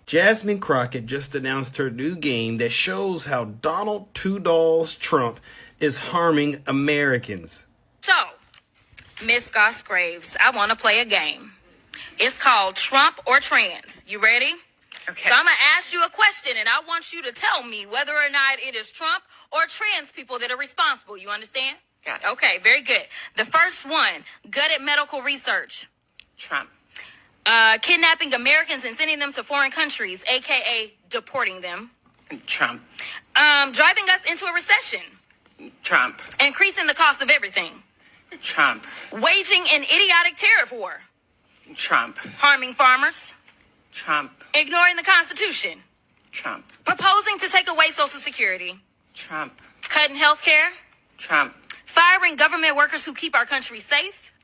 Jasmine Crockett just announced her new game that shows how Donald Two Dolls Trump is harming Americans. So, Miss Goss Graves, I want to play a game. It's called Trump or Trans. You ready? Okay. So I'm going to ask you a question, and I want you to tell me whether or not it is Trump or trans people that are responsible. You understand? Got it. Okay, very good. The first one, gutted medical research. Trump. Kidnapping Americans and sending them to foreign countries, a.k.a. deporting them. Trump. Driving us into a recession. Trump. Increasing the cost of everything. Trump. Waging an idiotic tariff war. Trump. Harming farmers. Trump. Ignoring the Constitution. Trump. Proposing to take away Social Security. Trump. Cutting health care. Trump. Firing government workers who keep our country safe.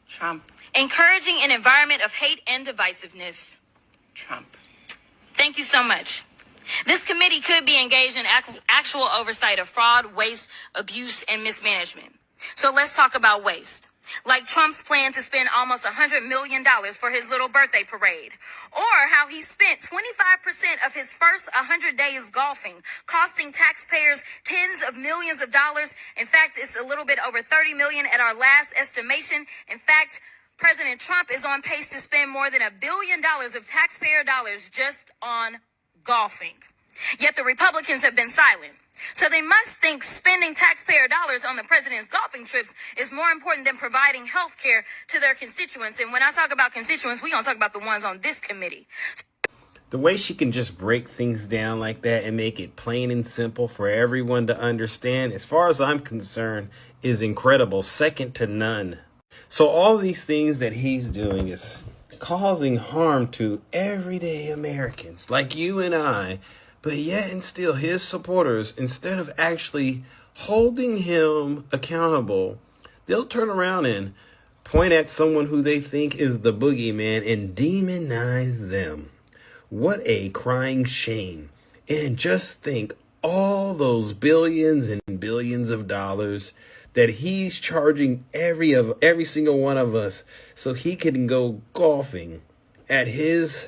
Trump. Encouraging an environment of hate and divisiveness. Trump. Thank you so much. This committee could be engaged in actual oversight of fraud, waste, abuse, and mismanagement. So let's talk about waste. Like Trump's plan to spend almost $100 million for his little birthday parade. Or how he spent 25% of his first 100 days golfing, costing taxpayers tens of millions of dollars. In fact, it's a little bit over 30 million at our last estimation. In fact, President Trump is on pace to spend more than $1 billion of taxpayer dollars just on golfing. Yet the Republicans have been silent. So they must think spending taxpayer dollars on the president's golfing trips is more important than providing health care to their constituents. And when I talk about constituents, we're going to talk about the ones on this committee. The way she can just break things down like that and make it plain and simple for everyone to understand, as far as I'm concerned, is incredible, second to none. So all these things that he's doing is causing harm to everyday Americans like you and I, but yet and still his supporters, instead of actually holding him accountable, they'll turn around and point at someone who they think is the boogeyman and demonize them. What a crying shame. And just think all those billions and billions of dollars that he's charging every single one of us so he can go golfing at his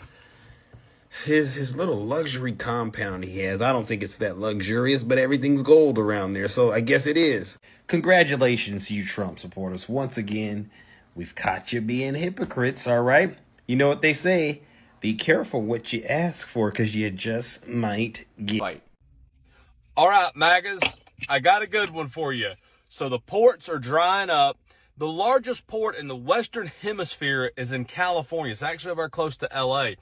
little luxury compound he has. I don't think it's that luxurious, but everything's gold around there, so I guess it is. Congratulations to you Trump supporters. Once again, we've caught you being hypocrites, all right? You know what they say, be careful what you ask for, because you just might get fight. All right, MAGAs, I got a good one for you. So the ports are drying up. The largest port in the Western Hemisphere is in California. It's actually very close to LA.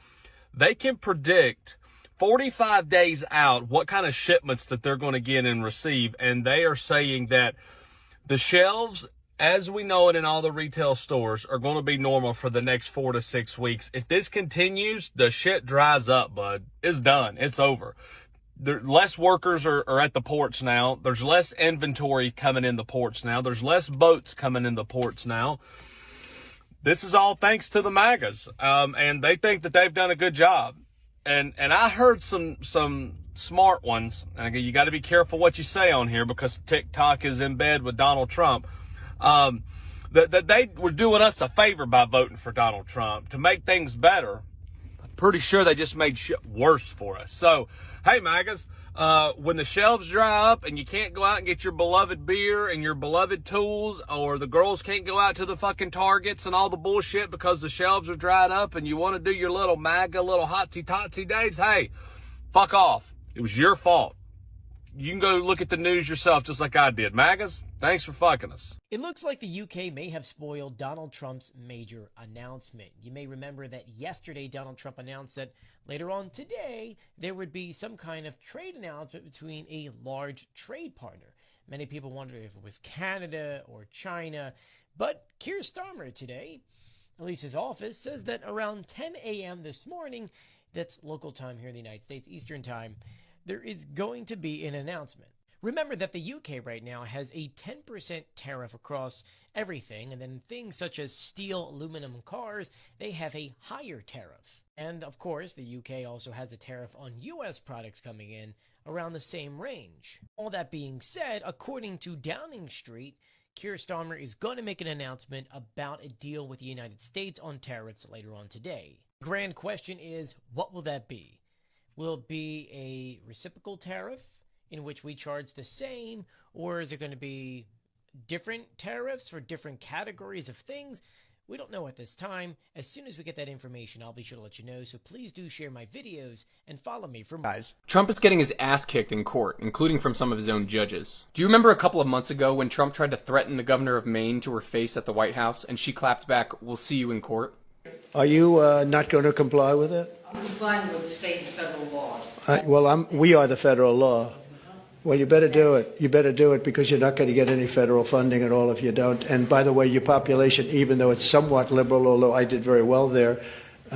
They can predict 45 days out what kind of shipments that they're going to get and receive. And they are saying that the shelves, as we know it in all the retail stores, are going to be normal for the next 4 to 6 weeks. If this continues, the shit dries up, bud. It's done. It's over. Less workers are at the ports now. There's less inventory coming in the ports now. There's less boats coming in the ports now. This is all thanks to the MAGAs, and they think that they've done a good job. And I heard some smart ones. And again, you got to be careful what you say on here because TikTok is in bed with Donald Trump. That they were doing us a favor by voting for Donald Trump to make things better. Pretty sure they just made shit worse for us. So, hey, MAGAs, when the shelves dry up and you can't go out and get your beloved beer and your beloved tools, or the girls can't go out to the fucking Targets and all the bullshit because the shelves are dried up and you want to do your little MAGA, little hotsy-totsy days, hey, fuck off. It was your fault. You can go look at the news yourself just like I did. MAGAs, thanks for fucking us. It looks like the UK may have spoiled Donald Trump's major announcement. You may remember that yesterday Donald Trump announced that later on today there would be some kind of trade announcement between a large trade partner. Many people wondered if it was Canada or China, but Keir Starmer today, at least his office, says that around 10 a.m. this morning, that's local time here in the United States, Eastern time, there is going to be an announcement. Remember that the UK right now has a 10% tariff across everything, and then things such as steel, aluminum, cars, they have a higher tariff. And of course, the UK also has a tariff on US products coming in around the same range. All that being said, according to Downing Street, Keir Starmer is going to make an announcement about a deal with the United States on tariffs later on today. The grand question is, what will that be? Will it be a reciprocal tariff in which we charge the same, or is it going to be different tariffs for different categories of things? We don't know at this time. As soon as we get that information, I'll be sure to let you know. So please do share my videos and follow me for more. Trump is getting his ass kicked in court, including from some of his own judges. Do you remember a couple of months ago when Trump tried to threaten the governor of Maine to her face at the White House, and she clapped back, "We'll see you in court"? Are you not going to comply with it? I'm complying with state and federal laws. We are the federal law. Well, you better do it. You better do it because you're not going to get any federal funding at all if you don't. And by the way, your population, even though it's somewhat liberal, although I did very well there,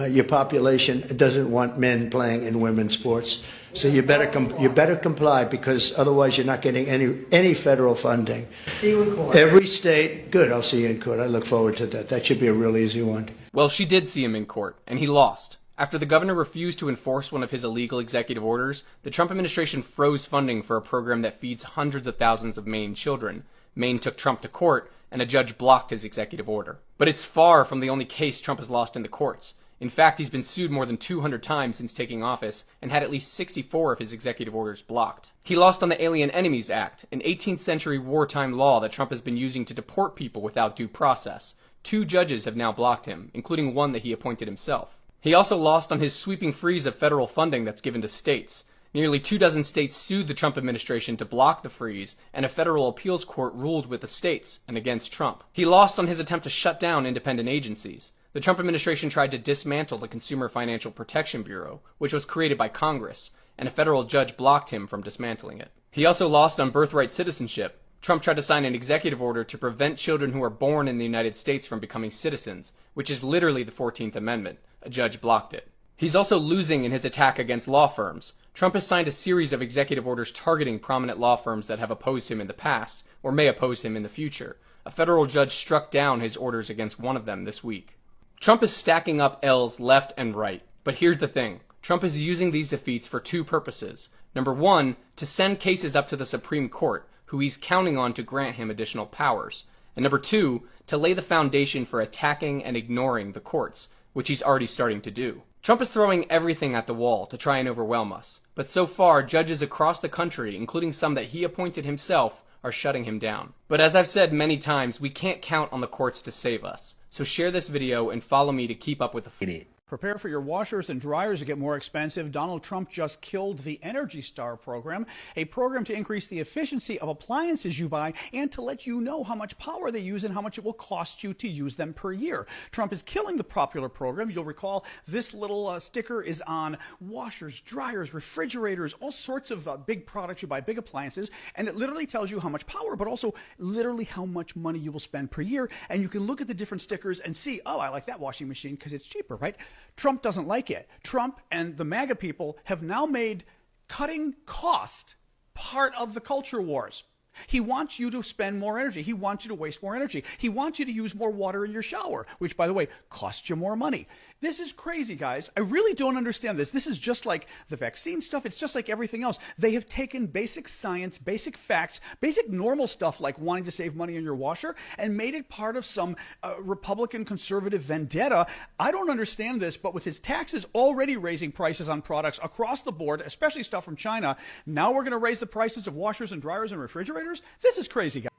your population doesn't want men playing in women's sports. So you better comply because otherwise you're not getting any federal funding. See you in court. Every state, good. I'll see you in court. I look forward to that. That should be a real easy one. Well, she did see him in court, and he lost. After the governor refused to enforce one of his illegal executive orders, the Trump administration froze funding for a program that feeds hundreds of thousands of Maine children. Maine took Trump to court, and a judge blocked his executive order. But it's far from the only case Trump has lost in the courts. In fact, he's been sued more than 200 times since taking office and had at least 64 of his executive orders blocked. He lost on the Alien Enemies Act, an 18th century wartime law that Trump has been using to deport people without due process. 2 judges have now blocked him, including one that he appointed himself. He also lost on his sweeping freeze of federal funding that's given to states. Nearly 24 states sued the Trump administration to block the freeze, and a federal appeals court ruled with the states and against Trump. He lost on his attempt to shut down independent agencies. The Trump administration tried to dismantle the Consumer Financial Protection Bureau, which was created by Congress, and a federal judge blocked him from dismantling it. He also lost on birthright citizenship. Trump tried to sign an executive order to prevent children who are born in the United States from becoming citizens, which is literally the 14th Amendment. A judge blocked it. He's also losing in his attack against law firms. Trump has signed a series of executive orders targeting prominent law firms that have opposed him in the past, or may oppose him in the future. A federal judge struck down his orders against one of them this week. Trump is stacking up L's left and right. But here's the thing. Trump is using these defeats for 2 purposes. Number 1, to send cases up to the Supreme Court, who he's counting on to grant him additional powers. And number 2, to lay the foundation for attacking and ignoring the courts, which he's already starting to do. Trump is throwing everything at the wall to try and overwhelm us. But so far, judges across the country, including some that he appointed himself, are shutting him down. But as I've said many times, we can't count on the courts to save us. So share this video and follow me to keep up with the Prepare for your washers and dryers to get more expensive. Donald Trump just killed the Energy Star program, a program to increase the efficiency of appliances you buy and to let you know how much power they use and how much it will cost you to use them per year. Trump is killing the popular program. You'll recall this little sticker is on washers, dryers, refrigerators, all sorts of big products you buy, big appliances, and it literally tells you how much power, but also literally how much money you will spend per year. And you can look at the different stickers and see, oh, I like that washing machine because it's cheaper, right? Trump doesn't like it. Trump and the MAGA people have now made cutting cost part of the culture wars. He wants you to spend more energy. He wants you to waste more energy. He wants you to use more water in your shower, which, by the way, costs you more money. This is crazy, guys. I really don't understand this. This is just like the vaccine stuff. It's just like everything else. They have taken basic science, basic facts, basic normal stuff like wanting to save money on your washer and made it part of some Republican conservative vendetta. I don't understand this, but with his taxes already raising prices on products across the board, especially stuff from China, now we're going to raise the prices of washers and dryers and refrigerators? This is crazy, guys.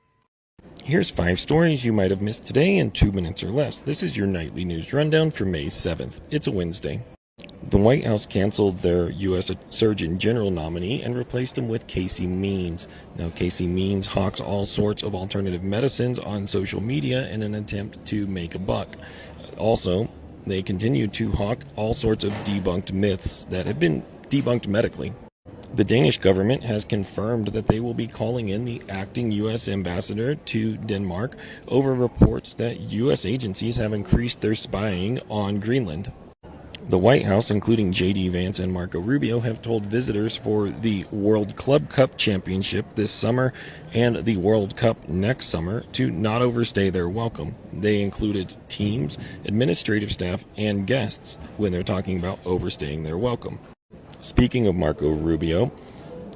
Here's 5 stories you might have missed today in 2 minutes or less. This is your nightly news rundown for May 7th. It's a Wednesday. The White House canceled their U.S. Surgeon General nominee and replaced him with Casey Means. Now, Casey Means hawks all sorts of alternative medicines on social media in an attempt to make a buck. Also, they continue to hawk all sorts of debunked myths that have been debunked medically. The Danish government has confirmed that they will be calling in the acting U.S. ambassador to Denmark over reports that U.S. agencies have increased their spying on Greenland. The White House, including J.D. Vance and Marco Rubio, have told visitors for the World Club Cup Championship this summer and the World Cup next summer to not overstay their welcome. They included teams, administrative staff, and guests when they're talking about overstaying their welcome. Speaking of Marco Rubio,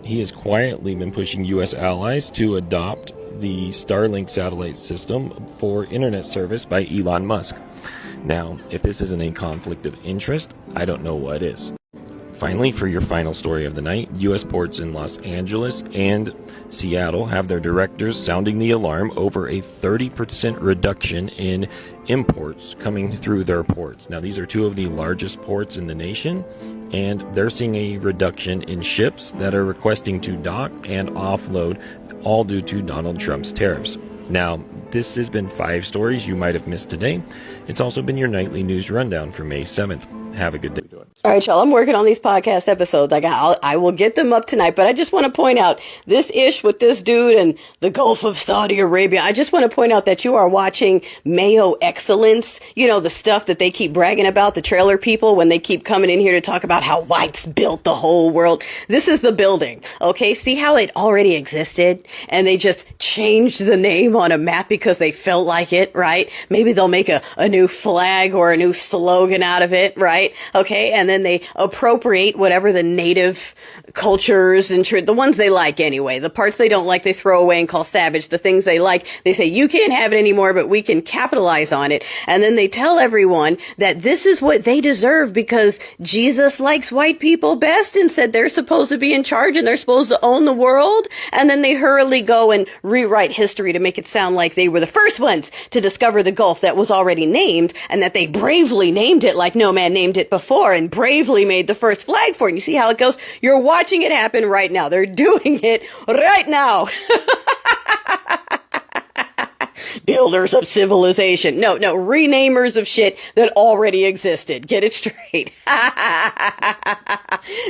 he has quietly been pushing U.S. allies to adopt the Starlink satellite system for internet service by Elon Musk. Now, if this isn't a conflict of interest, I don't know what is. Finally, for your final story of the night, U.S. ports in Los Angeles and Seattle have their directors sounding the alarm over a 30% reduction in imports coming through their ports. Now, these are two of the largest ports in the nation, and they're seeing a reduction in ships that are requesting to dock and offload, all due to Donald Trump's tariffs. Now, this has been 5 stories you might have missed today. It's also been your nightly news rundown for May 7th. Have a good day. All right, y'all, I'm working on these podcast episodes. I will get them up tonight, but I just want to point out this ish with this dude and the Gulf of Saudi Arabia. I just want to point out that you are watching Mayo Excellence. You know, the stuff that they keep bragging about, the trailer people, when they keep coming in here to talk about how whites built the whole world. This is the building. Okay. See how it already existed and they just changed the name on a map because they felt like it, right? Maybe they'll make a new flag or a new slogan out of it, right? Okay. And then they appropriate whatever the native cultures and the ones they like anyway. The parts they don't like, they throw away and call savage. The things they like, they say, you can't have it anymore, but we can capitalize on it. And then they tell everyone that this is what they deserve because Jesus likes white people best and said they're supposed to be in charge and they're supposed to own the world. And then they hurriedly go and rewrite history to make it sound like they were the first ones to discover the Gulf that was already named and that they bravely named it like no man named it before and bravely made the first flag for it. And you see how it goes? You're watching it happen right now. They're doing it right now. Builders of civilization. No, renamers of shit that already existed. Get it straight.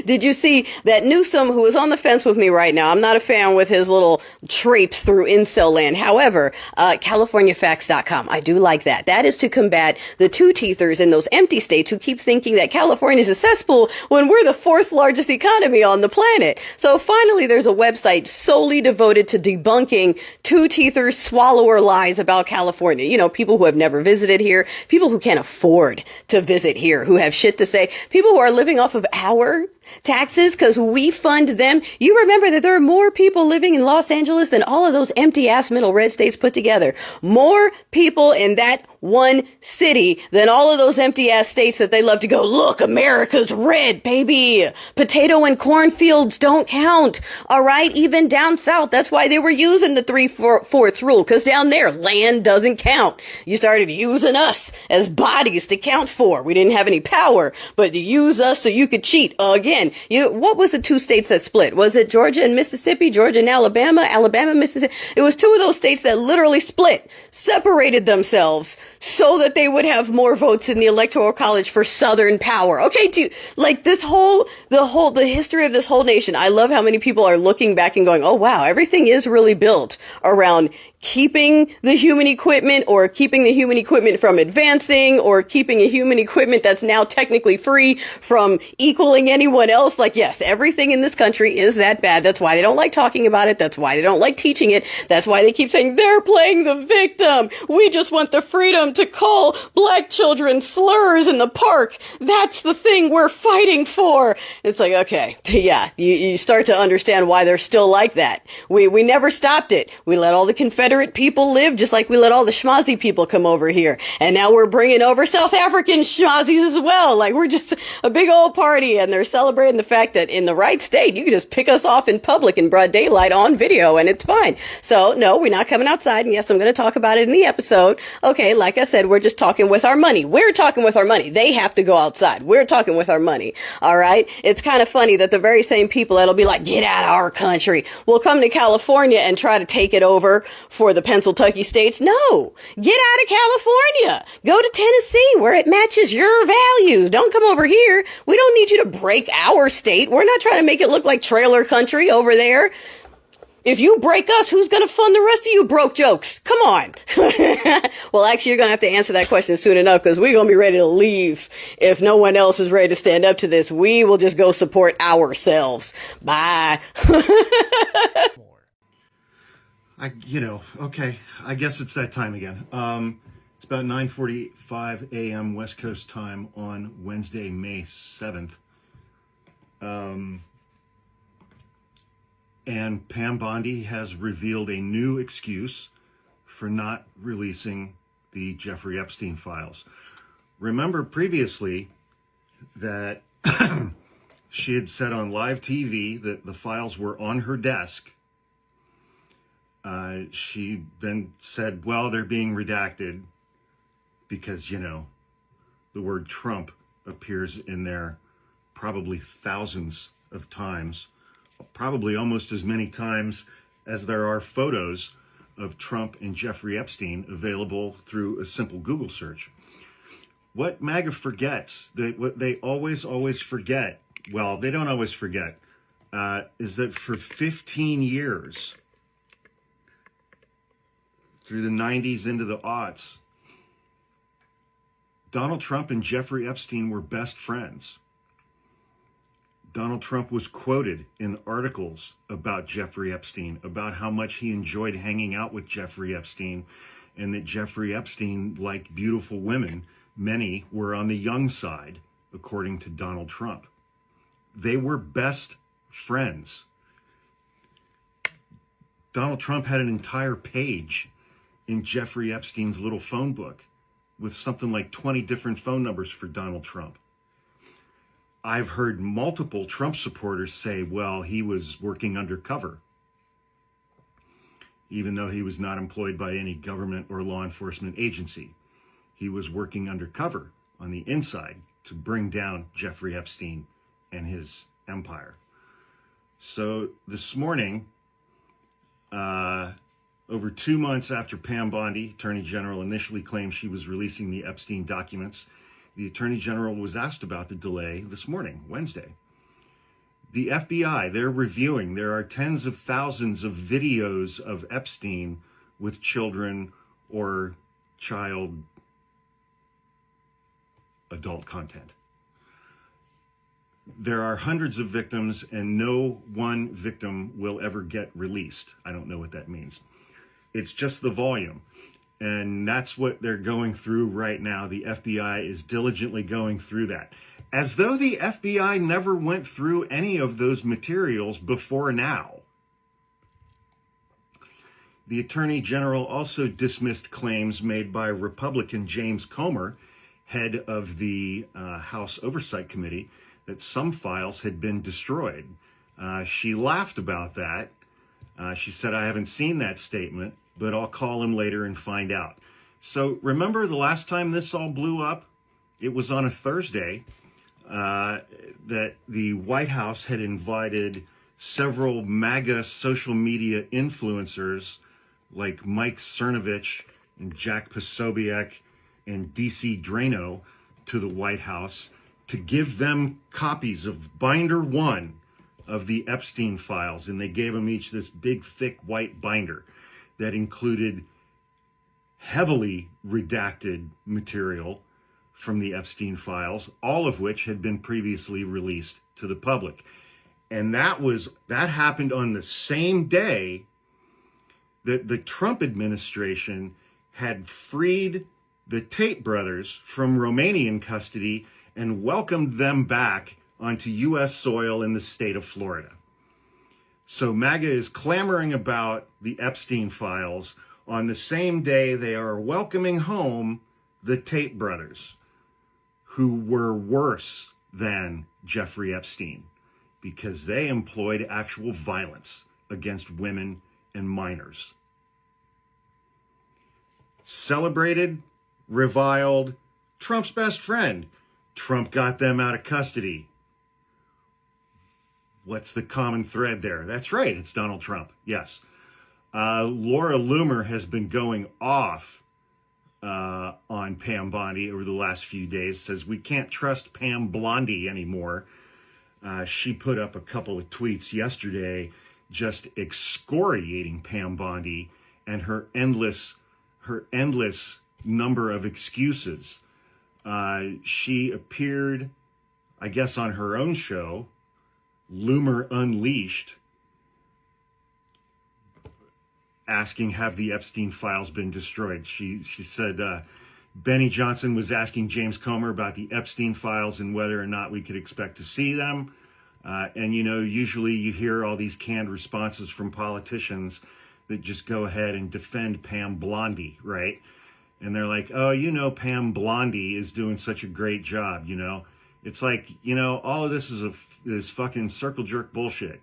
Did you see that Newsom, who is on the fence with me right now? I'm not a fan with his little traipse through incel land. However, CaliforniaFacts.com. I do like that. That is to combat the two-teethers in those empty states who keep thinking that California is a cesspool when we're the 4th largest economy on the planet. So finally, there's a website solely devoted to debunking two-teethers, swallower lies about California. You know, people who have never visited here, people who can't afford to visit here, who have shit to say, people who are living off of our taxes because we fund them. You remember that there are more people living in Los Angeles than all of those empty ass middle red states put together. More people in that one city than all of those empty ass states that they love to go, look, America's red, baby. Potato and cornfields don't count. All right. Even down south. That's why they were using the 3/4 rule, because down there land doesn't count. You started using us as bodies to count for. We didn't have any power, but you use us so you could cheat again. What was the 2 states that split? Was it Georgia and Mississippi, Georgia and Alabama, Alabama, Mississippi? It was 2 of those states that literally split, separated themselves so that they would have more votes in the electoral college for Southern power. Okay, like the history of this whole nation. I love how many people are looking back and going, oh wow, everything is really built around keeping the human equipment or keeping the human equipment from advancing or keeping a human equipment that's now technically free from equaling anyone else. Like, yes, everything in this country is that bad. That's why they don't like talking about it. That's why they don't like teaching it. That's why they keep saying they're playing the victim. We just want the freedom to call black children slurs in the park. That's the thing we're fighting for. It's like, okay, yeah, you start to understand why they're still like that. We never stopped it. We let all the Confederate people live just like we let all the schmozzy people come over here. And now we're bringing over South African schmozzies as well. Like, we're just a big old party, and they're celebrating the fact that in the right state, you can just pick us off in public in broad daylight on video and it's fine. So no, we're not coming outside. And yes, I'm going to talk about it in the episode. Okay. Like I said, we're just talking with our money. We're talking with our money. They have to go outside. We're talking with our money. All right. It's kind of funny that the very same people that'll be like, get out of our country, will come to California and try to take it over for the Pennsylvania states. No, get out of California. Go to Tennessee where it matches your values. Don't come over here. We don't need you to break our state. We're not trying to make it look like trailer country over there. If you break us, who's going to fund the rest of you broke jokes? Come on. Well, actually, you're going to have to answer that question soon enough, because we're going to be ready to leave. If no one else is ready to stand up to this, we will just go support ourselves. Bye. Okay, I guess it's that time again. It's about 9:45 a.m. West Coast time on Wednesday, May 7th. And Pam Bondi has revealed a new excuse for not releasing the Jeffrey Epstein files. Remember previously that She had said on live TV that the files were on her desk. She then said, well, they're being redacted because, you know, the word Trump appears in there probably thousands of times, probably almost as many times as there are photos of Trump and Jeffrey Epstein available through a simple Google search. What MAGA forgets, what they always forget, well, they don't always forget, is that for 15 years, through the 90s into the aughts, Donald Trump and Jeffrey Epstein were best friends. Donald Trump was quoted in articles about Jeffrey Epstein, about how much he enjoyed hanging out with Jeffrey Epstein, and that Jeffrey Epstein liked beautiful women. Many were on the young side, according to Donald Trump. They were best friends. Donald Trump had an entire page in Jeffrey Epstein's little phone book with something like 20 different phone numbers for Donald Trump. I've heard multiple Trump supporters say, well, he was working undercover, even though he was not employed by any government or law enforcement agency. He was working undercover on the inside to bring down Jeffrey Epstein and his empire. So this morning, over 2 months after Pam Bondi, Attorney General, initially claimed she was releasing the Epstein documents, the Attorney General was asked about the delay this morning, Wednesday. The FBI, they're reviewing. There are tens of thousands of videos of Epstein with children or child adult content. There are hundreds of victims, and no one victim will ever get released. I don't know what that means. It's just the volume. And that's what they're going through right now. The FBI is diligently going through that. As though the FBI never went through any of those materials before now. The Attorney General also dismissed claims made by Republican James Comer, head of the House Oversight Committee, that some files had been destroyed. She laughed about that. She said, I haven't seen that statement, but I'll call him later and find out. So remember the last time this all blew up? It was on a Thursday that the White House had invited several MAGA social media influencers like Mike Cernovich and Jack Posobiec and DC Drano to the White House to give them copies of Binder 1 of the Epstein files. And they gave them each this big, thick white binder that included heavily redacted material from the Epstein files, all of which had been previously released to the public. And that happened on the same day that the Trump administration had freed the Tate brothers from Romanian custody and welcomed them back onto U.S. soil in the state of Florida. So MAGA is clamoring about the Epstein files on the same day they are welcoming home the Tate brothers, who were worse than Jeffrey Epstein because they employed actual violence against women and minors. Celebrated, reviled, Trump's best friend. Trump got them out of custody. What's the common thread there? That's right, it's Donald Trump, yes. Laura Loomer has been going off on Pam Bondi over the last few days, says we can't trust Pam Blondie anymore. She put up a couple of tweets yesterday just excoriating Pam Bondi and her endless number of excuses. She appeared, I guess, on her own show, Loomer Unleashed, asking, have the Epstein files been destroyed? She said Benny Johnson was asking James Comer about the Epstein files and whether or not we could expect to see them. And, you know, usually you hear all these canned responses from politicians that just go ahead and defend Pam Blondie, right? And they're like, oh, you know, Pam Blondie is doing such a great job, you know. It's like, you know, all of this is is fucking circle jerk bullshit.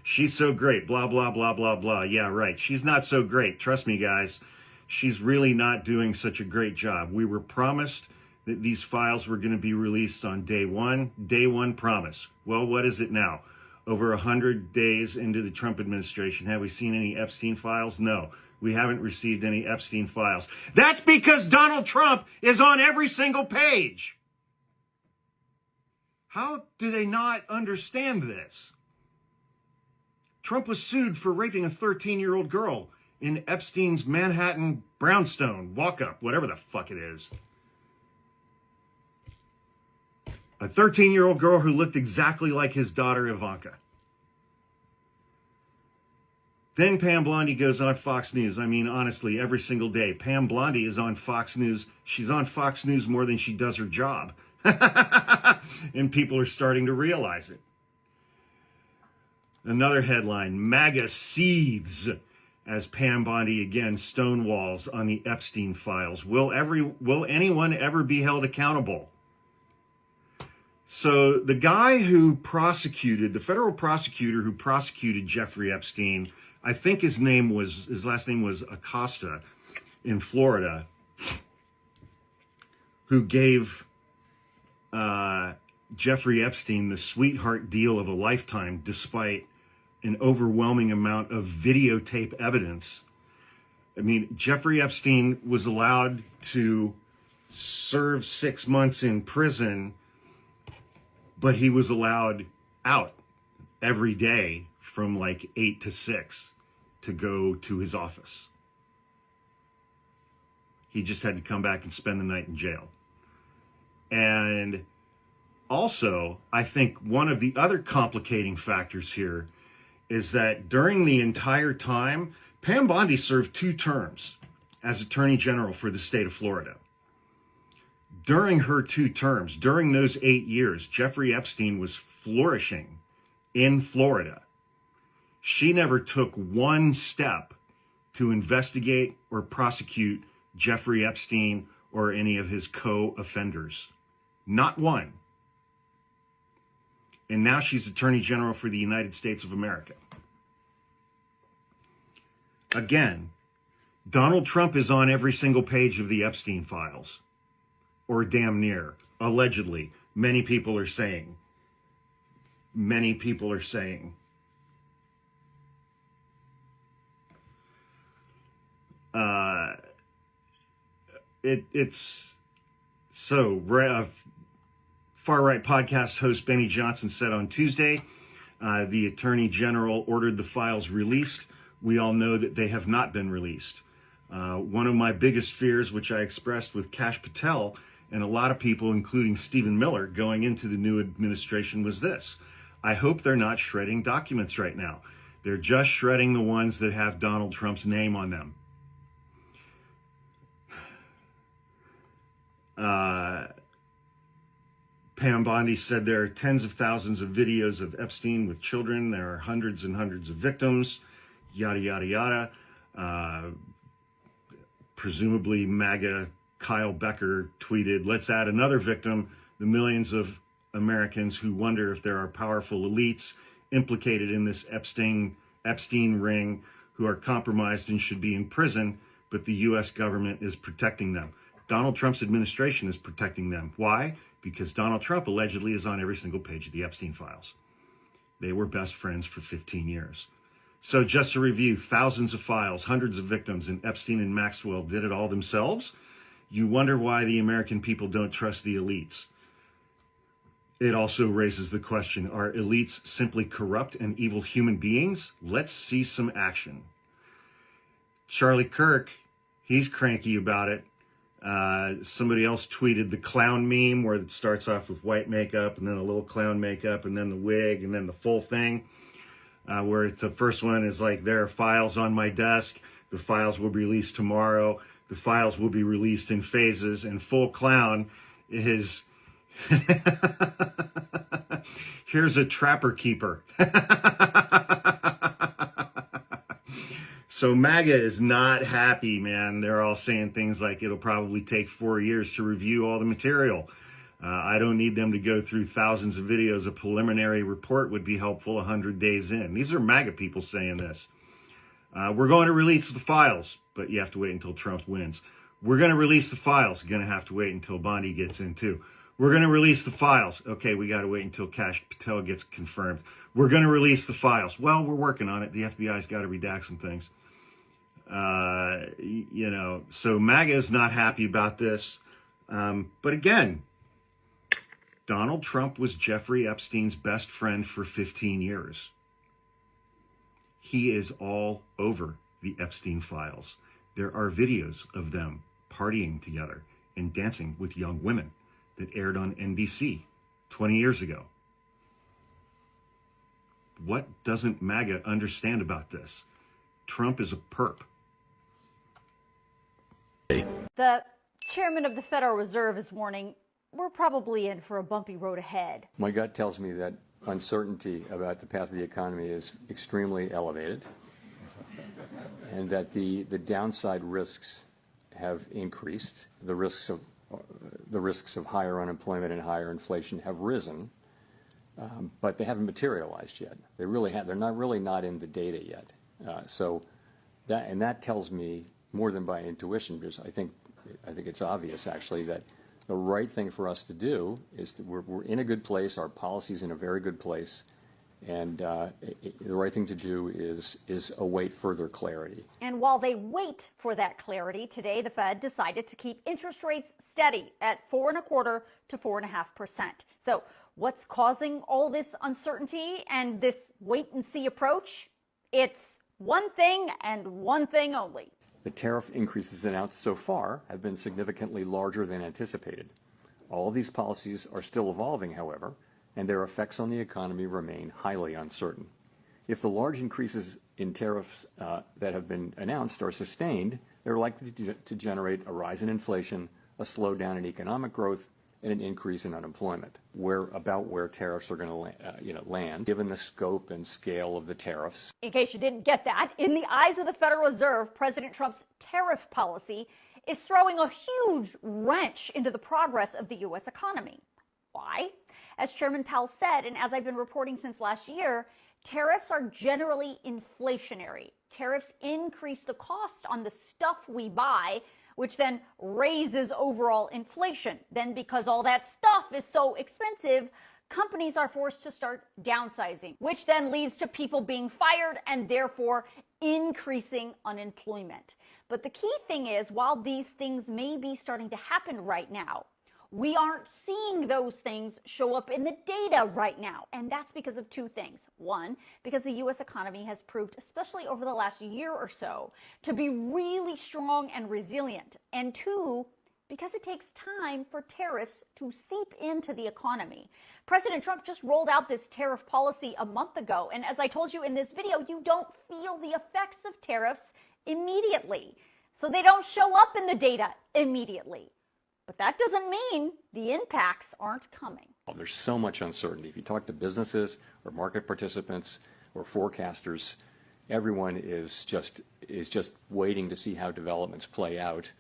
She's so great, blah, blah, blah, blah, blah. Yeah, right. She's not so great. Trust me, guys. She's really not doing such a great job. We were promised that these files were going to be released on day one. Day one promise. Well, what is it now? Over 100 days into the Trump administration, have we seen any Epstein files? No, we haven't received any Epstein files. That's because Donald Trump is on every single page. How do they not understand this? Trump was sued for raping a 13-year-old girl in Epstein's Manhattan brownstone walk-up, whatever the fuck it is. A 13-year-old girl who looked exactly like his daughter, Ivanka. Then Pam Bondi goes on Fox News. I mean, honestly, every single day. Pam Bondi is on Fox News. She's on Fox News more than she does her job. And people are starting to realize it. Another headline, MAGA seethes as Pam Bondi again stonewalls on the Epstein files. Will anyone ever be held accountable? So the guy who prosecuted, the federal prosecutor who prosecuted Jeffrey Epstein, I think his last name was Acosta in Florida, who gave Jeffrey Epstein the sweetheart deal of a lifetime despite an overwhelming amount of videotape evidence. I mean, Jeffrey Epstein was allowed to serve 6 months in prison, but he was allowed out every day from like 8 to 6 to go to his office. He just had to come back and spend the night in jail. And also, I think one of the other complicating factors here is that during the entire time, Pam Bondi served 2 terms as Attorney General for the state of Florida. During her 2 terms, during those 8 years, Jeffrey Epstein was flourishing in Florida. She never took one step to investigate or prosecute Jeffrey Epstein or any of his co-offenders. Not one. And now she's Attorney General for the United States of America. Again, Donald Trump is on every single page of the Epstein files. Or damn near, allegedly. Many people are saying. Many people are saying. It's so far-right podcast host Benny Johnson said on Tuesday, the Attorney General ordered the files released. We all know that they have not been released. One of my biggest fears, which I expressed with Kash Patel and a lot of people, including Stephen Miller, going into the new administration was this. I hope they're not shredding documents right now. They're just shredding the ones that have Donald Trump's name on them. Pam Bondi said there are tens of thousands of videos of Epstein with children. There are hundreds and hundreds of victims, yada, yada, yada. Presumably MAGA Kyle Becker tweeted, let's add another victim, the millions of Americans who wonder if there are powerful elites implicated in this Epstein ring who are compromised and should be in prison, but the U.S. government is protecting them. Donald Trump's administration is protecting them. Why? Because Donald Trump allegedly is on every single page of the Epstein files. They were best friends for 15 years. So just to review, thousands of files, hundreds of victims, and Epstein and Maxwell did it all themselves. You wonder why the American people don't trust the elites. It also raises the question, are elites simply corrupt and evil human beings? Let's see some action. Charlie Kirk, he's cranky about it. Somebody else tweeted the clown meme where it starts off with white makeup and then a little clown makeup and then the wig and then the full thing. Where the first one is like, there are files on my desk. The files will be released tomorrow. The files will be released in phases. And full clown is, here's a trapper keeper. So MAGA is not happy, man. They're all saying things like it'll probably take 4 years to review all the material. I don't need them to go through thousands of videos. A preliminary report would be helpful 100 days in. These are MAGA people saying this. We're going to release the files, but you have to wait until Trump wins. We're going to release the files. You're going to have to wait until Bondi gets in too. We're going to release the files. Okay, we got to wait until Cash Patel gets confirmed. We're going to release the files. Well, we're working on it. The FBI's got to redact some things. So MAGA is not happy about this. But again, Donald Trump was Jeffrey Epstein's best friend for 15 years. He is all over the Epstein files. There are videos of them partying together and dancing with young women that aired on NBC 20 years ago. What doesn't MAGA understand about this? Trump is a perp. The chairman of the Federal Reserve is warning we're probably in for a bumpy road ahead. My gut tells me that uncertainty about the path of the economy is extremely elevated, and that the downside risks have increased. The risks of higher unemployment and higher inflation have risen, but they haven't materialized yet. They're not in the data yet. So that tells me more than by intuition, because I think it's obvious actually that the right thing for us to do is we're in a good place. Our policy's in a very good place. And the right thing to do is await further clarity. And while they wait for that clarity, today the Fed decided to keep interest rates steady at 4.25% to 4.5%. So what's causing all this uncertainty and this wait and see approach? It's one thing and one thing only. The tariff increases announced so far have been significantly larger than anticipated. All of these policies are still evolving, however, and their effects on the economy remain highly uncertain. If the large increases in tariffs that have been announced are sustained, they're likely to generate a rise in inflation, a slowdown in economic growth, and an increase in unemployment. Where tariffs are going to land, given the scope and scale of the tariffs. In case you didn't get that, in the eyes of the Federal Reserve, President Trump's tariff policy is throwing a huge wrench into the progress of the U.S. economy. Why? As Chairman Powell said, and as I've been reporting since last year, tariffs are generally inflationary. Tariffs increase the cost on the stuff we buy, which then raises overall inflation. Then because all that stuff is so expensive, companies are forced to start downsizing, which then leads to people being fired and therefore increasing unemployment. But the key thing is, while these things may be starting to happen right now, we aren't seeing those things show up in the data right now. And that's because of two things. One, because the U.S. economy has proved, especially over the last year or so, to be really strong and resilient. And two, because it takes time for tariffs to seep into the economy. President Trump just rolled out this tariff policy a month ago. And as I told you in this video, you don't feel the effects of tariffs immediately. So they don't show up in the data immediately. But that doesn't mean the impacts aren't coming. There's so much uncertainty. If you talk to businesses or market participants or forecasters, everyone is just waiting to see how developments play out,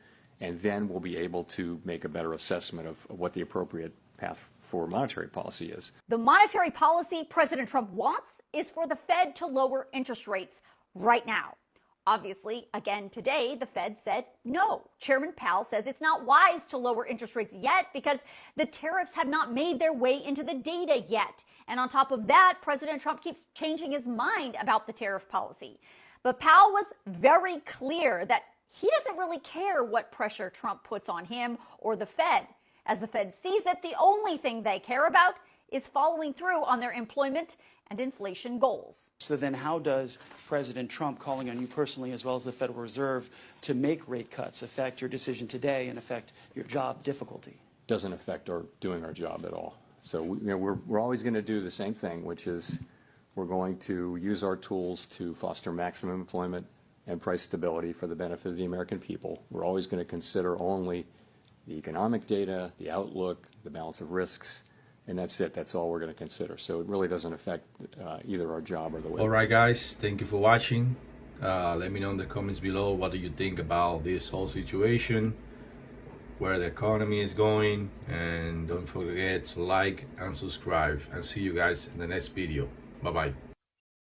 and then we'll be able to make a better assessment of what the appropriate path for monetary policy is. The monetary policy President Trump wants is for the Fed to lower interest rates right now. Obviously, again today, the Fed said no. Chairman Powell says it's not wise to lower interest rates yet because the tariffs have not made their way into the data yet. And on top of that, President Trump keeps changing his mind about the tariff policy. But Powell was very clear that he doesn't really care what pressure Trump puts on him or the Fed. As the Fed sees it, the only thing they care about is following through on their employment and inflation goals. So then how does President Trump calling on you personally as well as the Federal Reserve to make rate cuts affect your decision today and affect your job difficulty? Doesn't affect our doing our job at all. So we're always going to do the same thing, which is we're going to use our tools to foster maximum employment and price stability for the benefit of the American people. We're always going to consider only the economic data, the outlook, the balance of risks, and that's it. That's all we're going to consider. So it really doesn't affect either our job or the way. All right, guys. Thank you for watching. Let me know in the comments below what do you think about this whole situation. where the economy is going, and don't forget to like and subscribe, and see you guys in the next video. Bye bye.